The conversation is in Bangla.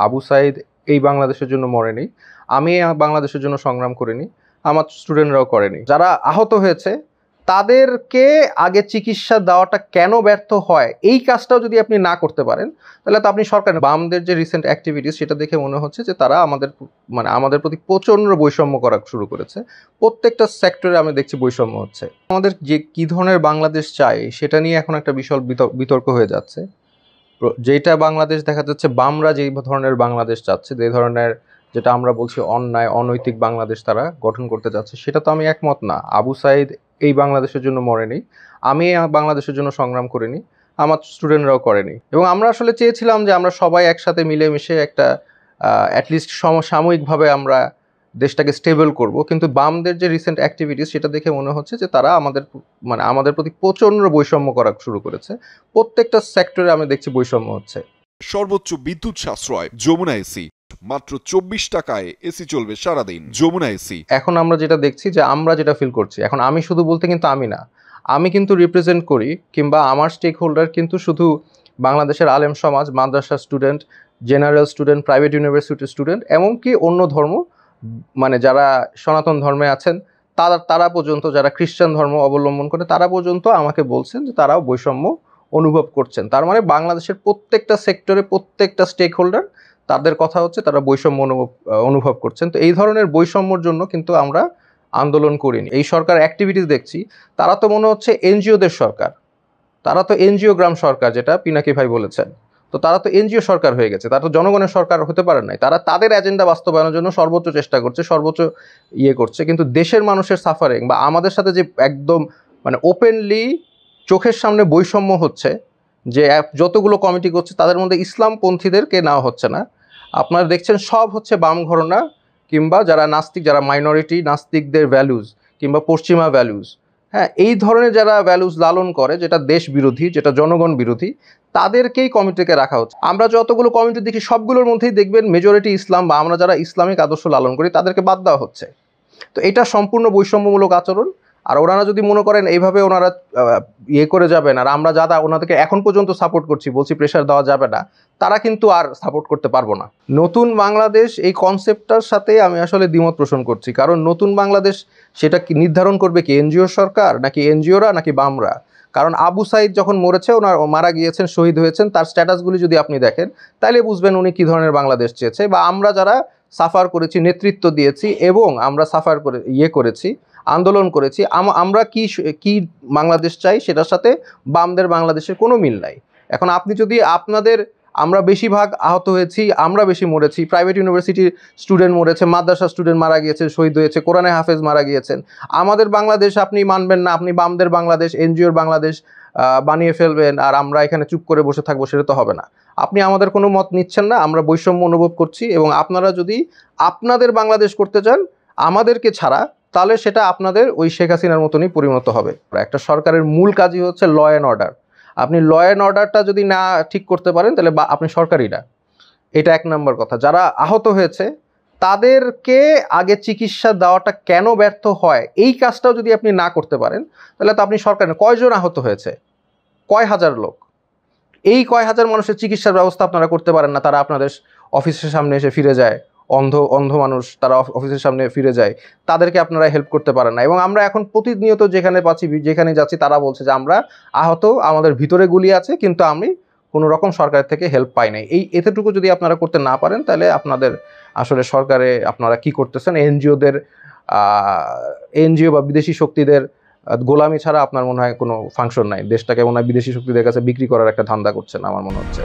আবু সাঈদ এই বাংলাদেশের জন্য মরেনি, আমি বাংলাদেশের জন্য সংগ্রাম করিনি, আমার স্টুডেন্টরাও করেনি। যারা আহত হয়েছে তাদেরকে আগে চিকিৎসা দেওয়াটা কেন ব্যর্থ হয়, এই কাজটাও যদি আপনি না করতে পারেন তাহলে তো আপনি সরকার। বামদের যে রিসেন্ট অ্যাক্টিভিটিস সেটা দেখে মনে হচ্ছে যে তারা আমাদের প্রতি প্রচণ্ড বৈষম্য করা শুরু করেছে। প্রত্যেকটা সেক্টরে আমি দেখছি বৈষম্য হচ্ছে। আমাদের যে কী ধরনের বাংলাদেশ চাই সেটা নিয়ে এখন একটা বিশাল বিতর্ক হয়ে যাচ্ছে। যেটা বাংলাদেশ দেখা যাচ্ছে বামরা যেই ধরনের বাংলাদেশ চাচ্ছে, যে ধরনের যেটা আমরা বলছি অন্যায় অনৈতিক বাংলাদেশ তারা গঠন করতে যাচ্ছে, সেটা তো আমি একমত না। আবু সাঈদ এই বাংলাদেশের জন্য মরেনি, আমি বাংলাদেশের জন্য সংগ্রাম করিনি, আমার স্টুডেন্টরাও করেনি। এবং আমরা আসলে চেয়েছিলাম যে আমরা সবাই একসাথে মিলেমিশে একটা অ্যাটলিস্ট সাময়িকভাবে আমরা দেশটাকে স্টেবল করব। কিন্তু বামদের যে রিসেন্ট অ্যাক্টিভিটিস সেটা দেখে মনে হচ্ছে যে তারা আমাদের প্রতি প্রচণ্ড বৈষম্য করা শুরু করেছে। প্রত্যেকটা সেক্টরে আমি দেখছি বৈষম্য হচ্ছে। সর্বোচ্চ বিদ্যুৎ সাশ্রয় যমুনা এসি, মাত্র 24 টাকায় এসি চলবে সারাদিন। যমুনা এসি। এখন আমরা যেটা দেখছি যে আমরা যেটা ফিল করছি, এখন আমি শুধু বলতে কিন্তু আমি না, আমি কিন্তু রিপ্রেজেন্ট করি, কিংবা আমার স্টেক হোল্ডার কিন্তু শুধু বাংলাদেশের আলেম সমাজ, মাদ্রাসা স্টুডেন্ট, জেনারেল স্টুডেন্ট, প্রাইভেট ইউনিভার্সিটির স্টুডেন্ট, এমনকি অন্য ধর্ম যারা সনাতন ধর্মে আছেন তারা পর্যন্ত, যারা খ্রিস্টান ধর্ম অবলম্বন করে তারা পর্যন্ত আমাকে বলছেন যে তারাও বৈষম্য অনুভব করছেন। তার মানে বাংলাদেশের প্রত্যেকটা সেক্টরে প্রত্যেকটা স্টেক হোল্ডার তাদের কথা হচ্ছে তারা বৈষম্য অনুভব করছেন। তো এই ধরনের বৈষম্যর জন্য কিন্তু আমরা আন্দোলন করিনি। এই সরকার অ্যাক্টিভিটিস দেখছি, তারা তো মনে হচ্ছে এনজিওদের সরকার, তারা তো এনজিও গ্রাম সরকার, যেটা পিনাকি ভাই বলেছেন। তো তারা তো এনজিও সরকার হয়ে গেছে, তারা তো জনগণের সরকার হতে পারে নাই। তারা তাদের এজেন্ডা বাস্তবায়নের জন্য সর্বোচ্চ চেষ্টা করছে, সর্বোচ্চ করছে, কিন্তু দেশের মানুষের সাফারিং বা আমাদের সাথে যে একদম ওপেনলি চোখের সামনে বৈষম্য হচ্ছে, যে যতগুলো কমিটি করছে তাদের মধ্যে ইসলামপন্থীদেরকে নেওয়া হচ্ছে না। আপনারা দেখছেন সব হচ্ছে বাম ঘরনা, কিংবা যারা নাস্তিক, যারা মাইনরিটি, নাস্তিকদের ভ্যালুজ কিংবা পশ্চিমা ভ্যালুজ, হ্যাঁ, এই ধরনের যারা ভ্যালুজ লালন করে, যেটা দেশ বিরোধী, যেটা জনগণ বিরোধী, তাদেরকেই কমিটিকে রাখা হচ্ছে। আমরা যতগুলো কমিটি দেখি সবগুলোর মধ্যেই দেখবেন মেজরিটি ইসলাম বা আমরা যারা ইসলামিক আদর্শ লালন করি তাদেরকে বাদ দেওয়া হচ্ছে। তো এটা সম্পূর্ণ বৈষম্যমূলক আচরণ। আর ওনারা যদি মনে করেন এইভাবে ওনারা করে যাবেন, আর আমরা যারা ওনাদেরকে এখন পর্যন্ত সাপোর্ট করছি, বলছি প্রেশার দেওয়া যাবে না, তারা কিন্তু আর সাপোর্ট করতে পারবো না। নতুন বাংলাদেশ এই কনসেপ্টটার সাথে আমি আসলে দ্বিমত পোষণ করছি। কারণ নতুন বাংলাদেশ সেটা কি নির্ধারণ করবে কি এনজিও সরকার, নাকি এনজিওরা, নাকি বামরা? কারণ আবু সাঈদ যখন মরেছে, ওনার মারা গিয়েছেন, শহীদ হয়েছেন, তার স্ট্যাটাসগুলি যদি আপনি দেখেন তাহলে বুঝবেন উনি কী ধরনের বাংলাদেশ চেয়েছে। বা আমরা যারা সাফার করেছি, নেতৃত্ব দিয়েছি এবং আমরা সাফার করে করেছি, আন্দোলন করেছি, আমরা কি বাংলাদেশ চাই সেটার সাথে বামদের বাংলাদেশের কোনো মিল নাই। এখন আপনি যদি আমরা বেশিরভাগ আহত হয়েছি, আমরা বেশি মরেছি, প্রাইভেট ইউনিভার্সিটির স্টুডেন্ট মরেছে, মাদ্রাসা স্টুডেন্ট মারা গিয়েছে, শহীদ হয়েছে, কোরআনে হাফেজ মারা গিয়েছেন, আমাদের বাংলাদেশ আপনি মানবেন না, আপনি বামদের বাংলাদেশ, এনজিওর বাংলাদেশ বানিয়ে ফেলবেন, আর আমরা এখানে চুপ করে বসে থাকবো, সেটা তো হবে না। আপনি আমাদের কোনো মত নিচ্ছেন না, আমরা বৈষম্য অনুভব করছি, এবং আপনারা যদি আপনাদের বাংলাদেশ করতে চান আমাদেরকে ছাড়া, তাহলে সেটা আপনাদের ওই শেখ হাসিনার মতনই পরিণত হবে। একটা সরকারের মূল কাজই হচ্ছে ল অ্যান্ড অর্ডার। আপনি ল অ্যান্ড অর্ডারটা যদি না ঠিক করতে পারেন তাহলে আপনি সরকারই না। এটা এক নম্বর কথা। যারা আহত হয়েছে তাদেরকে আগে চিকিৎসা দেওয়াটা কেন ব্যর্থ হয়, এই কাজটাও যদি আপনি না করতে পারেন তাহলে তো আপনি সরকার না। কয়জন আহত হয়েছে? কয় হাজার লোক। এই কয় হাজার মানুষের চিকিৎসার ব্যবস্থা আপনারা করতে পারেন না। তারা আপনাদের অফিসের সামনে এসে ফিরে যায়, অন্ধ মানুষ, তারা অফিসের সামনে ফিরে যায়, তাদেরকে আপনারা হেল্প করতে পারেন না। এবং আমরা এখন প্রতিনিয়ত যেখানে যাচ্ছি তারা বলছে যে আমরা আহত, আমাদের ভিতরে গুলি আছে, কিন্তু আমি কোনো রকম সরকার থেকে হেল্প পাই নাই। এতটুকু যদি আপনারা করতে না পারেন তাহলে আপনাদের আসলে সরকারে আপনারা কি করতেছেন? এনজিও বা বিদেশি শক্তিদের গোলামি ছাড়া আপনার মনে হয় কোনো ফাংশন নাই। দেশটাকে মনে হয় বিদেশি শক্তিদের কাছে বিক্রি করার একটা ধান্দা করছেন আমার মনে হচ্ছে।